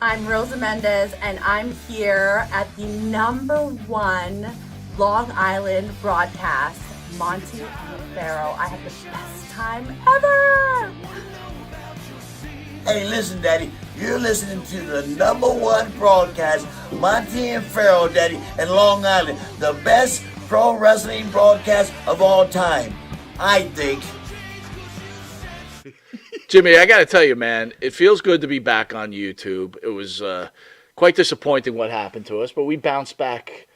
I'm Rosa Mendez, and I'm here at the #1 Long Island broadcast, Monty and Pharaoh. I had the best time ever! Hey, listen, Daddy, you're listening to the #1 broadcast, Monty and Pharaoh, Daddy, in Long Island. The best pro wrestling broadcast of all time, I think. Jimmy, I got to tell you, man, it feels good to be back on YouTube. It was quite disappointing what happened to us, but we bounced back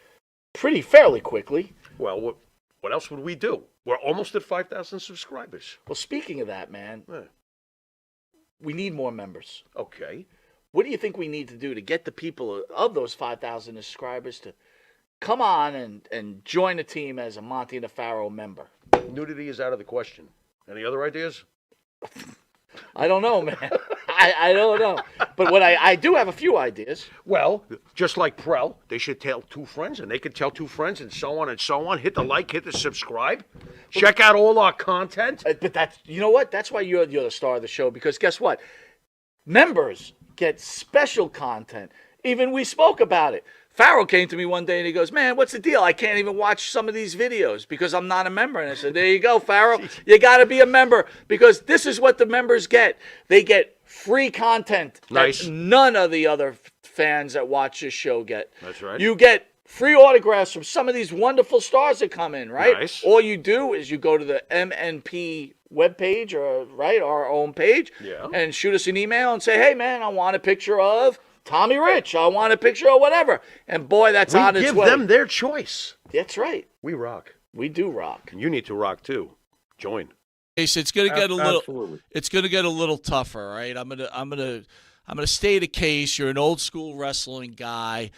fairly quickly. Well, what else would we do? We're almost at 5,000 subscribers. Well, speaking of that, man, we need more members. Okay. What do you think we need to do to get the people of those 5,000 subscribers to come on and join the team as a Monty and a Pharaoh member? Nudity is out of the question. Any other ideas? I don't know, man. I don't know. But what I do have a few ideas. Well, just like Prel, they should tell 2 friends, and they could tell 2 friends, and so on and so on. Hit the like, hit the subscribe. Check out all our content. But that's, you know what? That's why you're the star of the show, because guess what? Members get special content. Even we spoke about it. Pharaoh came to me one day and he goes, man, what's the deal? I can't even watch some of these videos because I'm not a member. And I said, there you go, Pharaoh. You got to be a member because this is what the members get. They get free content Nice. that none of the other fans that watch this show get. That's right. You get free autographs from some of these wonderful stars that come in, right? Nice. All you do is you go to the MNP webpage, or right, our own page, and shoot us an email and say, hey, man, I want a picture of Tommy Rich. I want a picture of whatever. And boy, that's on its way. We give them their choice. That's right. We rock. We do rock. And you need to rock too. Join. It's going to get a little. Absolutely. It's going to get a little tougher, right? I'm gonna state a case. You're an old school wrestling guy.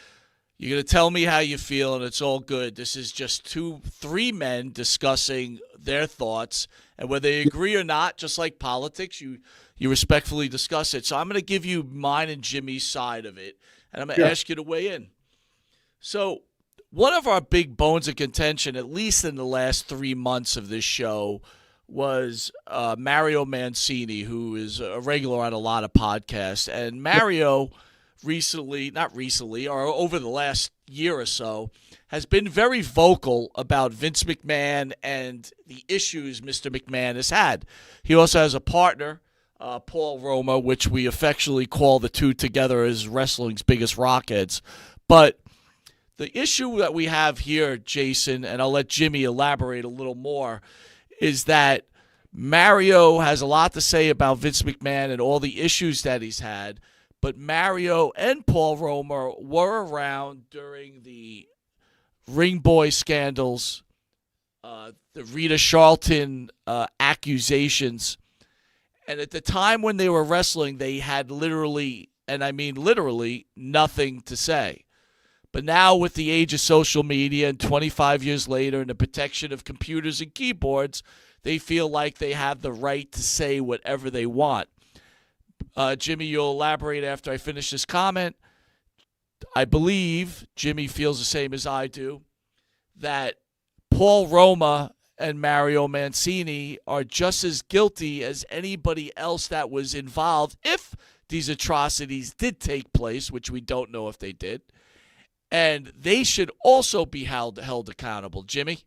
You're going to tell me how you feel, and it's all good. This is just 3 men discussing their thoughts, and whether they agree or not, just like politics, you respectfully discuss it. So I'm going to give you mine and Jimmy's side of it, and I'm going to ask you to weigh in. So one of our big bones of contention, at least in the last 3 months of this show, was Mario Mancini, who is a regular on a lot of podcasts. And Mario over the last year or so, has been very vocal about Vince McMahon and the issues Mr. McMahon has had. He also has a partner, Paul Roma, which we affectionately call the two together as wrestling's biggest rockheads. But the issue that we have here, Jason, and I'll let Jimmy elaborate a little more, is that Mario has a lot to say about Vince McMahon and all the issues that he's had, but Mario and Paul Roma were around during the Ring Boy scandals, the Rita Charlton accusations, and at the time when they were wrestling, they had literally, and I mean literally, nothing to say. But now with the age of social media and 25 years later and the protection of computers and keyboards, they feel like they have the right to say whatever they want. Jimmy, you'll elaborate after I finish this comment. I believe Jimmy feels the same as I do, that Paul Roma and Mario Mancini are just as guilty as anybody else that was involved if these atrocities did take place, which we don't know if they did. And they should also be held accountable. Jimmy?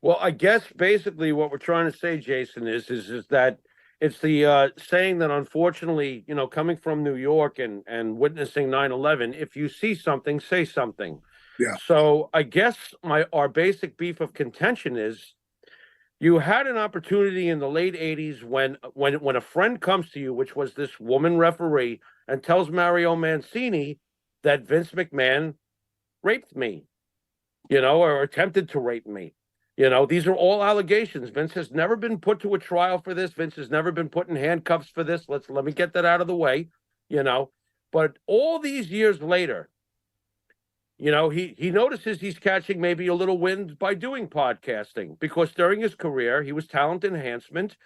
Well, I guess basically what we're trying to say, Jason, is that it's the saying that unfortunately, coming from New York and witnessing 9/11, if you see something, say something. Yeah. So I guess our basic beef of contention is you had an opportunity in the late 80s when a friend comes to you, which was this woman referee, and tells Mario Mancini that Vince McMahon raped me, or attempted to rape me. These are all allegations. Vince has never been put to a trial for this. Vince has never been put in handcuffs for this. Let me get that out of the way, But all these years later, he notices he's catching maybe a little wind by doing podcasting, because during his career, he was talent enhancement.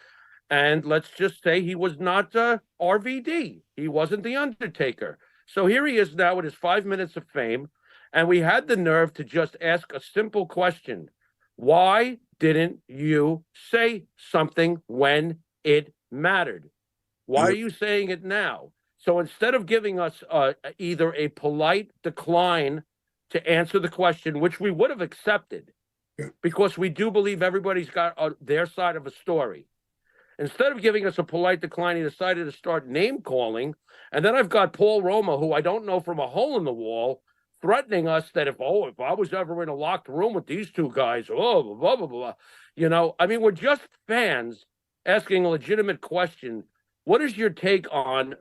And let's just say he was not RVD. He wasn't The Undertaker. So here he is now with his 5 minutes of fame. And we had the nerve to just ask a simple question. Why didn't you say something when it mattered? Why are you saying it now? So instead of giving us either a polite decline to answer the question, which we would have accepted, because we do believe everybody's got their side of a story. Instead of giving us a polite decline, he decided to start name calling. And then I've got Paul Roma, who I don't know from a hole in the wall, threatening us that if I was ever in a locked room with these two guys, blah, blah, blah, blah. You know, I mean, we're just fans asking a legitimate question. What is your take on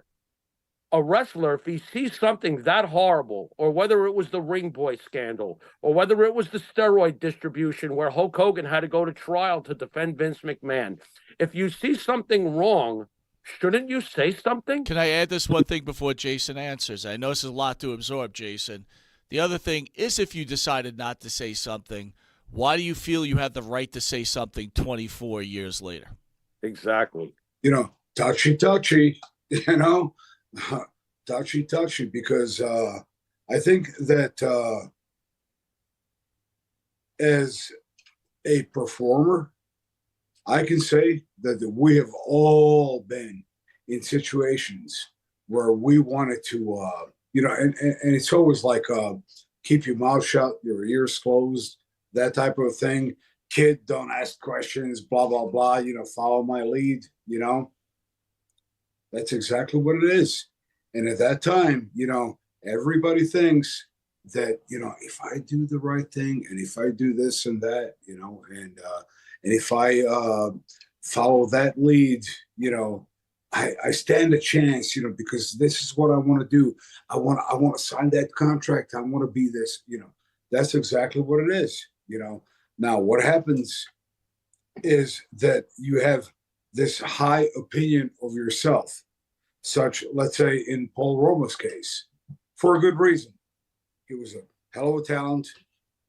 a wrestler, if he sees something that horrible, or whether it was the Ring Boy scandal, or whether it was the steroid distribution where Hulk Hogan had to go to trial to defend Vince McMahon, if you see something wrong, shouldn't you say something? Can I add this one thing before Jason answers? I know this is a lot to absorb, Jason. The other thing is, if you decided not to say something, why do you feel you have the right to say something 24 years later? Exactly. You know, touchy, you know, touchy, because I think that as a performer, I can say that we have all been in situations where we wanted to, you know, and it's always like keep your mouth shut, your ears closed, that type of thing. Kid, don't ask questions, blah, blah, blah, you know, follow my lead, you know. That's exactly what it is. And at that time, you know, everybody thinks that, you know, if I do the right thing and if I do this and that, you know, and if I follow that lead, you know, I stand a chance, you know, because this is what I want to do. I want to sign that contract. I want to be this, you know. That's exactly what it is, you know. Now, what happens is that you have this high opinion of yourself, such, let's say, in Paul Roma's case, for a good reason. He was a hell of a talent,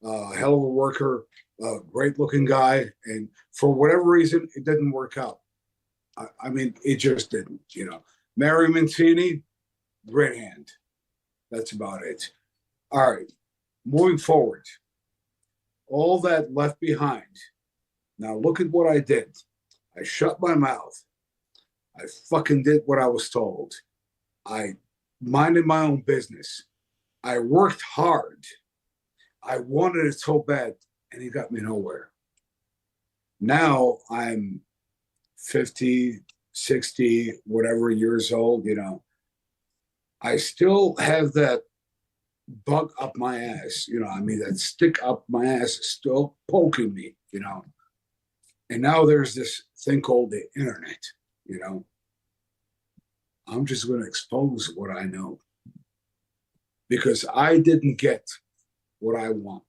hell of a worker, a great-looking guy, and for whatever reason, it didn't work out. I mean, it just didn't, you know. Mary Mancini, great hand. That's about it. All right, moving forward. All that left behind. Now look at what I did. I shut my mouth. I fucking did what I was told. I minded my own business. I worked hard. I wanted it so bad, and it got me nowhere. Now I'm 50, 60, whatever years old, you know. I still have that bug up my ass, you know, I mean, that stick up my ass is still poking me, you know. And now there's this thing called the internet, you know. I'm just going to expose what I know because I didn't get what I want,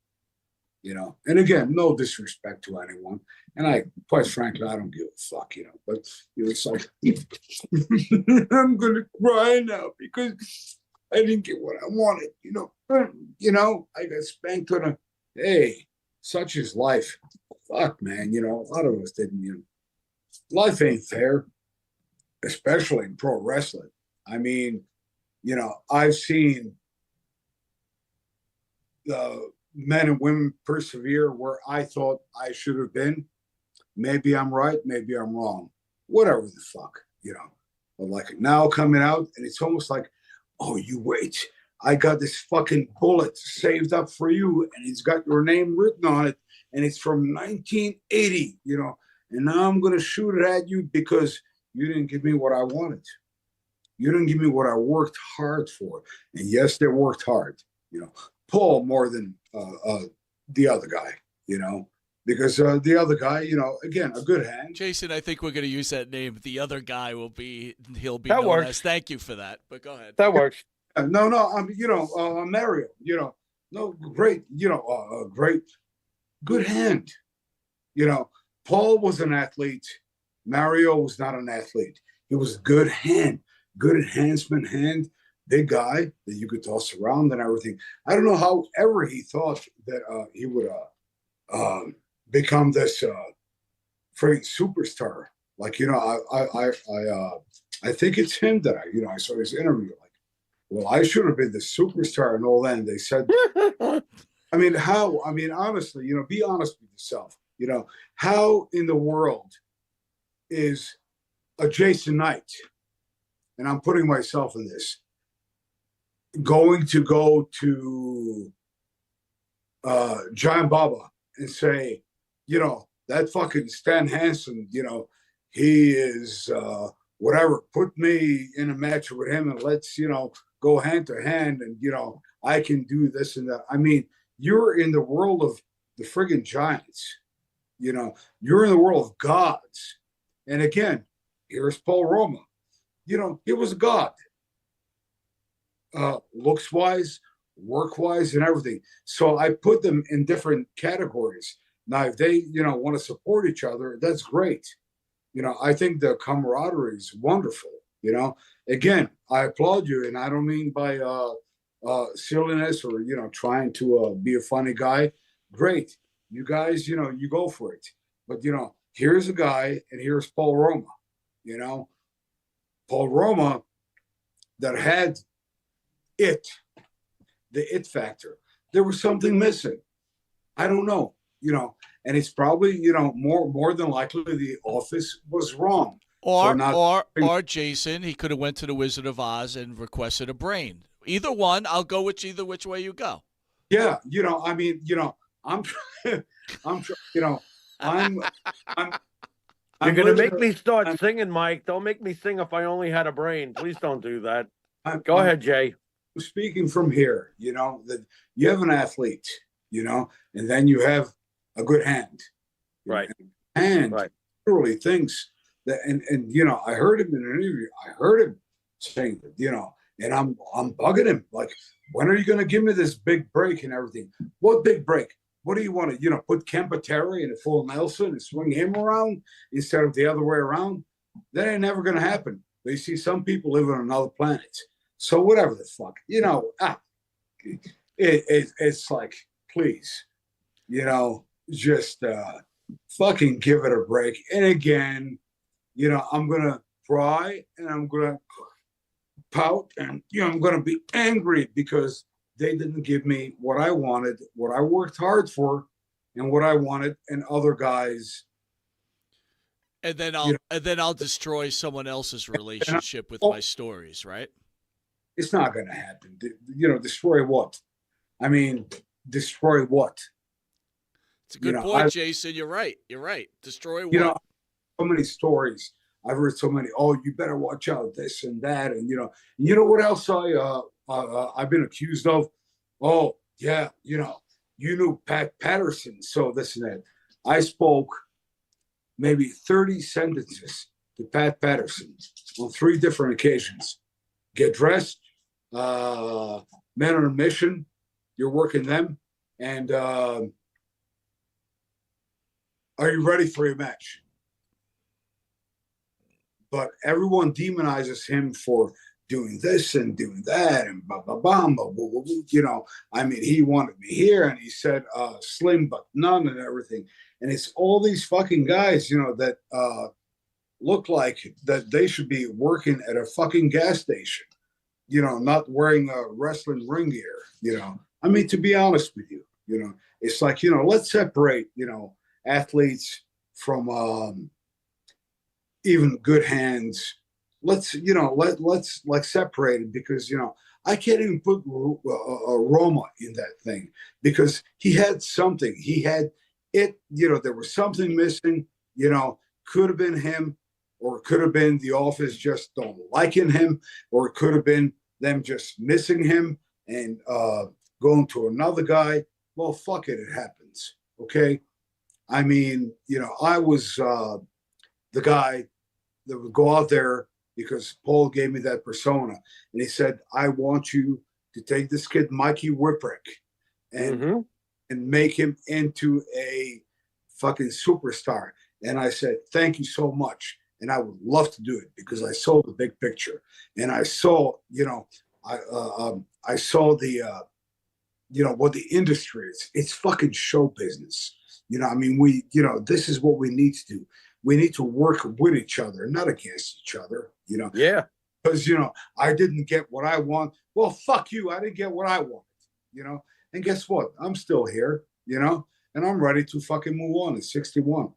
you know. And again, no disrespect to anyone. And I, quite frankly, I don't give a fuck, you know. But you know, it's like, I'm going to cry now because I didn't get what I wanted, you know. You know, I got spanked on a, hey, such is life. Fuck, man, you know, a lot of us didn't, you know. Life ain't fair, especially in pro wrestling. I mean, you know, I've seen the men and women persevere where I thought I should have been. Maybe I'm right, maybe I'm wrong. Whatever the fuck, you know. But like now coming out, and it's almost like, oh, you wait. I got this fucking bullet saved up for you, and it's got your name written on it, and it's from 1980, you know, and now I'm going to shoot it at you because you didn't give me what I wanted. You didn't give me what I worked hard for. And yes, they worked hard, you know. Paul more than the other guy, you know, because the other guy, you know, again, a good hand. Jason, I think we're going to use that name. The other guy he'll be that known works. as. Thank you for that, but go ahead. That works. No, you know, Mario, you know, no, great, you know, great, good hand. You know, Paul was an athlete. Mario was not an athlete. He was a good hand, good enhancement hand, big guy that you could toss around and everything. I don't know how ever he thought that he would become this freaking superstar. Like, you know, I think it's him that I saw his interview. Like, well, I should have been the superstar and all that. And they said, I mean, how? I mean, honestly, you know, be honest with yourself. You know, how in the world is a Jason Knight and I'm putting myself in this, going to go to Giant Baba and say, that fucking Stan Hansen, he is whatever, put me in a match with him and let's, go hand to hand and, I can do this and that. I mean, you're in the world of the friggin' giants, you're in the world of gods. And again, here's Paul Roma. He was a god. Looks wise, work wise, and everything. So I put them in different categories. Now, if they, want to support each other, that's great. I think the camaraderie is wonderful. Again, I applaud you, and I don't mean by silliness or trying to be a funny guy. Great, you guys, you go for it. But here's a guy, and here's Paul Roma. Paul Roma that had the it factor. There was something missing. I don't know, and it's probably, more than likely the office was wrong. Or Jason, he could have went to the Wizard of Oz and requested a brain. Either one, I'll go with either which way you go. Yeah, I mean, I'm You're gonna make me start singing, Mike. Don't make me sing if I only had a brain. Please don't do that. Go ahead, Jay. Speaking from here, that you have an athlete, and then you have a good hand. Right. And literally thinks that, and I heard him in an interview. I heard him saying that, and I'm bugging him. Like, when are you going to give me this big break and everything? What big break? What do you want to, put Kempateri in a full Nelson and swing him around instead of the other way around? That ain't never going to happen. But you see, some people live on another planet. So whatever the fuck, it's like, please, just fucking give it a break. And again, I'm going to cry and I'm going to pout and, I'm going to be angry because they didn't give me what I wanted, what I worked hard for, and what I wanted, and other guys. And then I'll destroy someone else's relationship with my stories, right? It's not going to happen. Destroy what? I mean, destroy what? It's a good point, Jason. You're right. Destroy what? So many stories. I've heard so many. Oh, you better watch out, this and that, and you know what else I've been accused of? Oh, yeah, you knew Pat Patterson, so this and that. I spoke maybe 30 sentences to Pat Patterson on 3 different occasions. Get dressed, men on a mission, you're working them, and are you ready for your match? But everyone demonizes him for doing this and doing that and blah, blah, blah, blah, blah, blah, blah. I mean, he wanted me here and he said slim but none and everything. And it's all these fucking guys, that look like that they should be working at a fucking gas station, not wearing a wrestling ring gear, I mean, to be honest with you, it's like, let's separate, athletes from even good hands. Let's let's separate it because, I can't even put Roma in that thing because he had something. He had it, there was something missing, could have been him, or it could have been the office just don't liking him, or it could have been them just missing him and going to another guy. Well, fuck it, it happens. Okay. I mean, I was the guy that would go out there because Paul gave me that persona. And he said, I want you to take this kid, Mikey Whipwreck, and make him into a fucking superstar. And I said, thank you so much. And I would love to do it because I saw the big picture. And I saw, I saw the, what the industry is. It's fucking show business. I mean, this is what we need to do. We need to work with each other, not against each other, Yeah. Because, I didn't get what I want. Well, fuck you. I didn't get what I wanted, And guess what? I'm still here, and I'm ready to fucking move on at 61.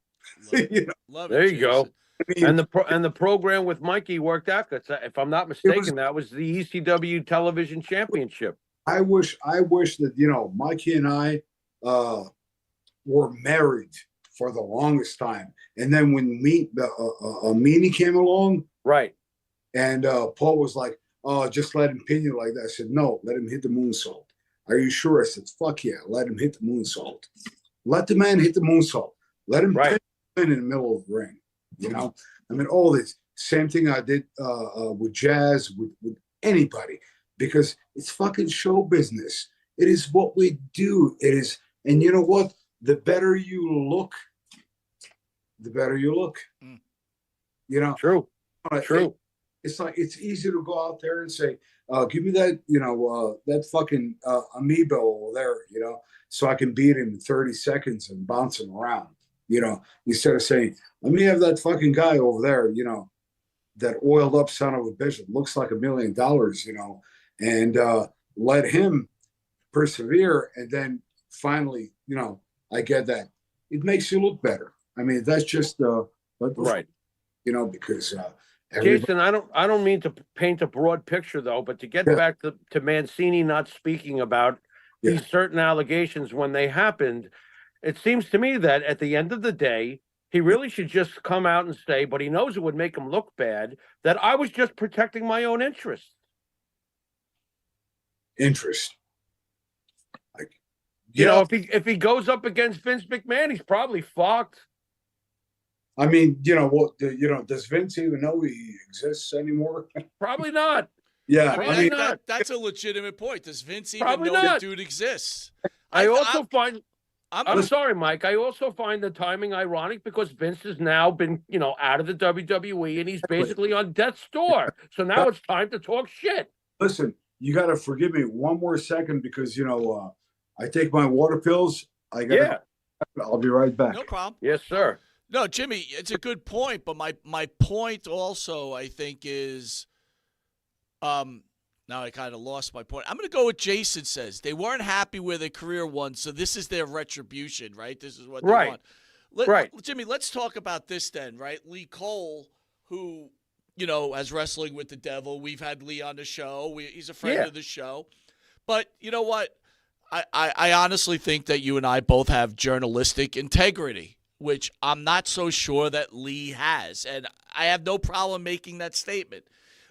Love it, There you go. mean, And the program with Mikey worked out. If I'm not mistaken, that was the ECW Television Championship. I wish that, Mikey and I were married for the longest time. And then when Meanie came along, Right. and Paul was like, "Oh, just let him pin you like that." I said, "No, let him hit the moonsault." Are you sure? I said, "Fuck yeah, let him hit the moonsault. Let the man hit the moonsault. Let him pin in the middle of the ring." I mean, all this same thing I did with Jazz, with anybody, because it's fucking show business. It is what we do. It is, and you know what? The better you look, the better you look. True. True. It's like it's easy to go out there and say, "Give me that, that fucking amiibo over there, so I can beat him in 30 seconds and bounce him around." Instead of saying, "Let me have that fucking guy over there, that oiled up son of a bitch that looks like $1 million, and let him persevere." And then finally, I get that. It makes you look better. I mean, that's just Right. Because Jason, I don't mean to paint a broad picture though, but to get back to Mancini not speaking about these certain allegations when they happened, it seems to me that at the end of the day, he really should just come out and say, but he knows it would make him look bad, that I was just protecting my own interests. Like, if he goes up against Vince McMahon, he's probably fucked. I mean, does Vince even know he exists anymore? Probably not. Yeah, I mean, that's a legitimate point. Does Vince even know the dude exists? I'm sorry, Mike. I also find the timing ironic because Vince has now been, out of the WWE and he's basically on death's door. So now it's time to talk shit. Listen, you got to forgive me one more second because, I take my water pills. I'll be right back. No problem. Yes, sir. No, Jimmy, it's a good point, but my point also, I think, is now I kind of lost my point. I'm going to go with Jason says. They weren't happy where their career won, so this is their retribution, right? This is what they want. Right. Jimmy, let's talk about this then, right? Lee Cole, who, has wrestling with the devil. We've had Lee on the show. He's a friend of the show. But you know what? I honestly think that you and I both have journalistic integrity, which I'm not so sure that Lee has. And I have no problem making that statement.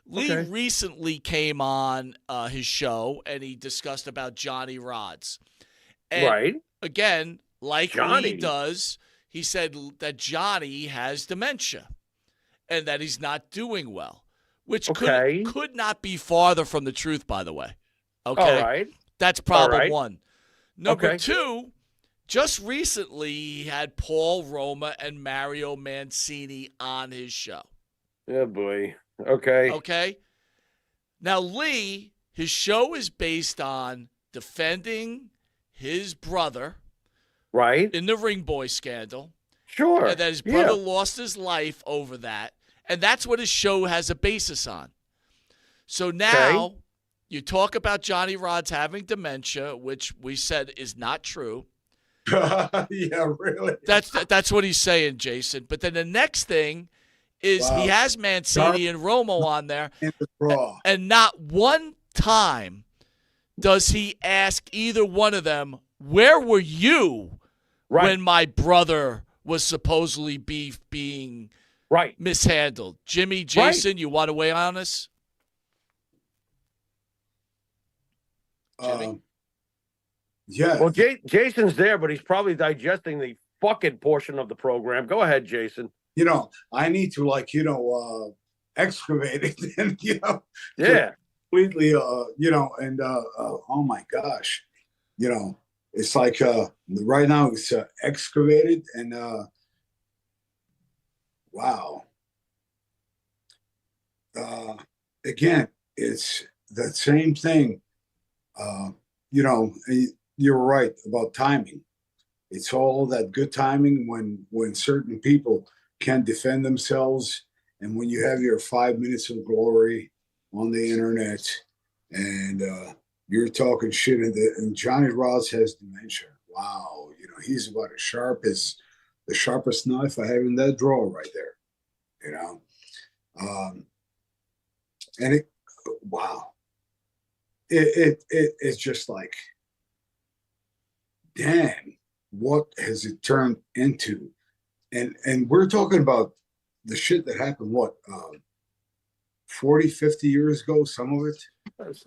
Lee recently came on his show, and he discussed about Johnny Rods. And again, like Lee does, he said that Johnny has dementia and that he's not doing well, which could not be farther from the truth, by the way. Okay? All right. That's problem one. Number two, just recently he had Paul Roma and Mario Mancini on his show. Oh, boy. Okay. Okay. Now, Lee, his show is based on defending his brother. Right. In the Ring Boy scandal. Sure. And that his brother lost his life over that. And that's what his show has a basis on. So now you talk about Johnny Rods having dementia, which we said is not true. Yeah, really. That's what he's saying, Jason. But then the next thing is he has Mancini and Romo on there, and not one time does he ask either one of them, where were you when my brother was supposedly being mishandled? Jimmy, Jason, you want to weigh on this? Jimmy? Yeah. Well, Jason's there, but he's probably digesting the fucking portion of the program. Go ahead, Jason. I need to excavate it and, completely, and, oh my gosh, it's like, right now it's excavated and, wow. Again, it's the same thing. You're right about timing. It's all that good timing when certain people can't defend themselves, and when you have your 5 minutes of glory on the internet, and you're talking shit, and Johnny Ross has dementia. Wow, he's about the sharpest knife I have in that drawer right there. you know. And it, wow, it's just like, damn, what has it turned into? And we're talking about the shit that happened, what, 40, 50 years ago, some of it?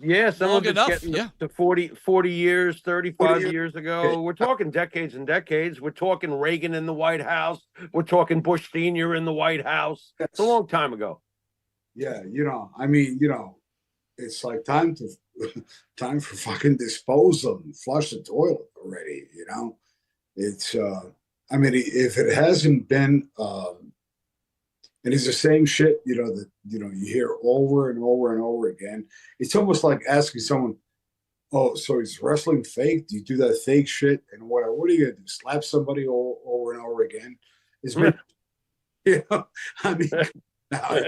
Yeah, some Long of it's enough, getting yeah. to 40 years, 35 40 years ago. We're talking decades and decades. We're talking Reagan in the White House. We're talking Bush Sr. in the White House. It's a long time ago. Yeah, you know, I mean, you know, it's like time for fucking dispose of them, flush the toilet already, you know. It's I mean, if it hasn't been and it's the same shit, you know, that you know you hear over and over and over again. It's almost like asking someone, "Oh, so is wrestling fake? Do you do that fake shit?" And what are you gonna do? Slap somebody over and over again? It's been, you know, I mean, now,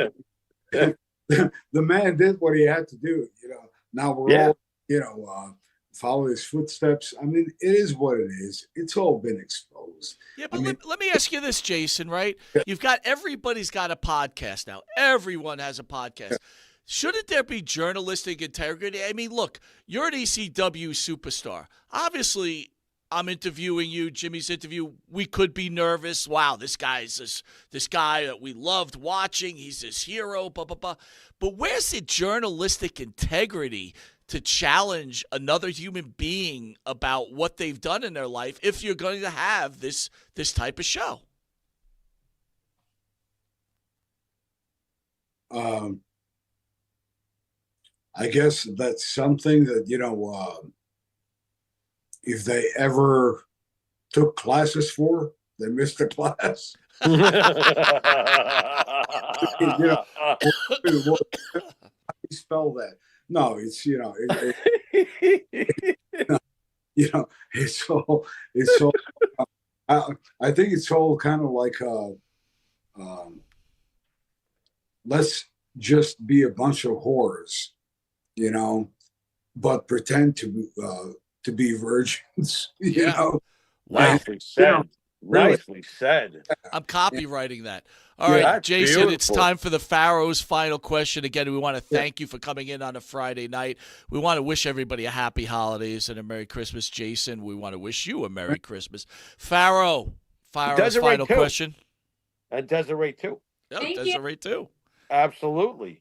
the man did what he had to do. You know, now we're all, you know, follow his footsteps. I mean, it is what it is. It's all been exposed. Yeah, but I mean, let me ask you this, Jason, right? You've got everybody's got a podcast now. Everyone has a podcast. Shouldn't there be journalistic integrity? I mean, look, you're an ECW superstar. Obviously, I'm interviewing you, Jimmy's interview. We could be nervous. Wow, this guy that we loved watching. He's this hero, blah, blah, blah. But where's the journalistic integrity to challenge another human being about what they've done in their life if you're going to have this type of show? I guess that's something that, you know, if they ever took classes for, they missed the class. You know, how do you spell that? No, it's, you know, you know, it's all, I think it's all kind of like, let's just be a bunch of whores, you know, but pretend to be virgins, you know. Wow. Nicely said. Nicely said. I'm copywriting that. All Yeah, right, that's Jason, it's beautiful. time for the Pharaoh's final question. Again, we want to thank you for coming in on a Friday night. We want to wish everybody a happy holidays and a Merry Christmas. Jason, we want to wish you a Merry Christmas. Pharaoh's Desiree, final too. question. And Desiree, too. Oh, Thank you. Desiree, too. Absolutely.